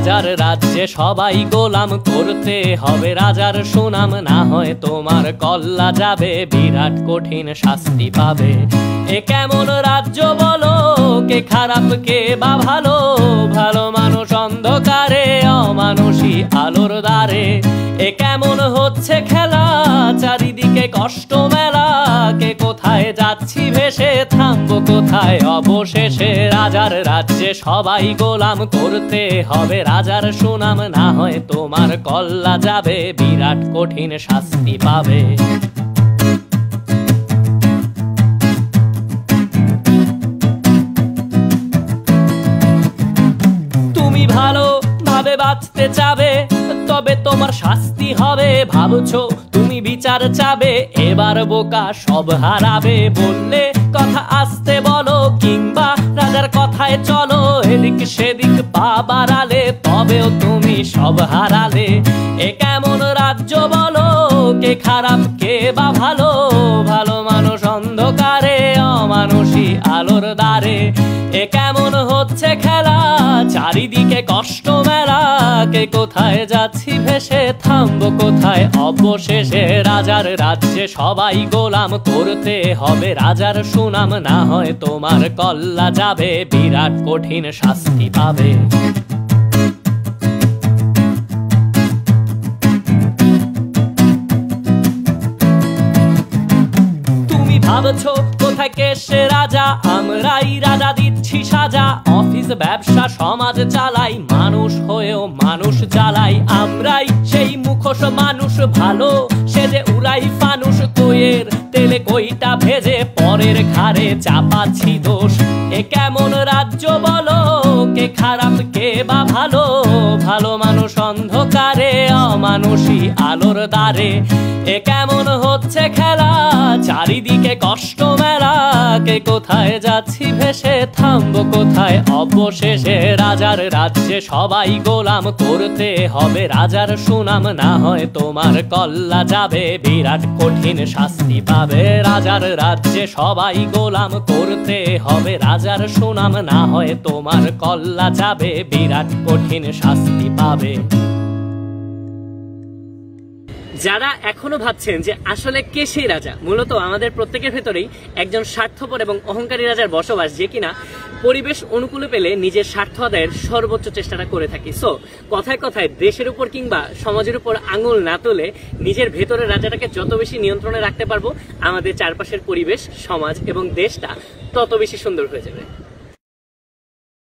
রাজার রাজ্যে সবাই গোলাম, করতে হবে রাজার সুনাম, না হয় তোমার কল্লা যাবে, বিরাট কঠিন শাস্তি পাবে। এ কেমন রাজ্য বলো, কে খারাপ কে বা ভালো, ভালো মানুষ অন্ধকারে, অমানুষী আলোর দ্বারে। এ কেমন হচ্ছে খেলা, চারিদিকে কষ্ট মেলা, কে কোথায় যাচ্ছি ভেসে, থামবো কোথায় অবশেষে। রাজার রাজ্যে সবাই গোলাম, করতে হবে রাজার সুনাম, না হয় তোমার কল্লা যাবে, বিরাট কঠিন শাস্তি পাবে। তুমি ভালো ভাবে বাঁচতে চাবে, তবে তোমার শাস্তি হবে। ভাবছো তুমি বিচার চাবে, এবার বোকা সব হারাবে। বললে কথা আসতে বলো, কিংবা রাজার কথায় চলো, এদিক সেদিক পা বাড়ালে, তবেও তুমি সব হারালে। এ কেমন রাজ্য বলো, কে খারাপ কে বা ভালো, ভালো মানুষ অন্ধকারে, অমানুষী আলোর দ্বারে। এ কেমন হচ্ছে খেলা, চারিদিকে কষ্ট মেলা, কে কোথায় যাচ্ছি ভেসে, থামবো কোথায় অবশেষে। রাজার রাজ্যে সবাই গোলাম, করতে হবে রাজার সুনাম, না হয় তোমার কল্লা যাবে, বিরাট কঠিন শাস্তি পাবে। তুমি ভাবছো কোথায় কে সে রাজা, আমরাই রাজা দিচ্ছি সাজা। অফিস ব্যবসা সমাজ চালাই, মানুষ হয়েও মানুষ জ্বালাই। আমরাই সেই মুখোশ মানুষ ভালো, সে যে উড়াই ফানুষ। কইয়ের তেলে কইটা ভেজে, পরের ঘাড়ে চাপাচ্ছি দোষ। এ কেমন রাজ্য বলো, কে খারাপ কে বা ভালো, ভালো মানুষ অন্ধকারে, অমানুষী আলোর দ্বারে। এ কেমন হচ্ছে খেলা, চারিদিকে কষ্ট মেলা, কে কোথায় যাচ্ছি ভেসে, থামবো কোথায় অবশেষে। রাজার রাজ্যে সবাই গোলাম, করতে হবে রাজার সুনাম, না হয় তোমার কল্লা যাবে, বিরাট কঠিন শাস্তি পাবে। রাজার রাজ্যে সবাই গোলাম, করতে হবে রাজার সুনাম, না হয় তোমার কল্লা যাবে, বিরাট কঠিন শাস্তি পাবে। যারা এখনো ভাবছেন যে আসলে কে সেই রাজা, মূলত আমাদের প্রত্যেকের ভেতরেই একজন স্বার্থপর এবং অহংকারী রাজার বসবাস, যে কিনা পরিবেশ অনুকূলে পেলে নিজের স্বার্থ আদায়ের সর্বোচ্চ চেষ্টাটা করে থাকি। সো কথায় কথায় দেশের উপর কিংবা সমাজের উপর আঙুল না তুলে নিজের ভেতরের রাজাটাকে যত বেশি নিয়ন্ত্রণে রাখতে পারবো, আমাদের চারপাশের পরিবেশ, সমাজ এবং দেশটা তত বেশি সুন্দর হয়ে যাবে।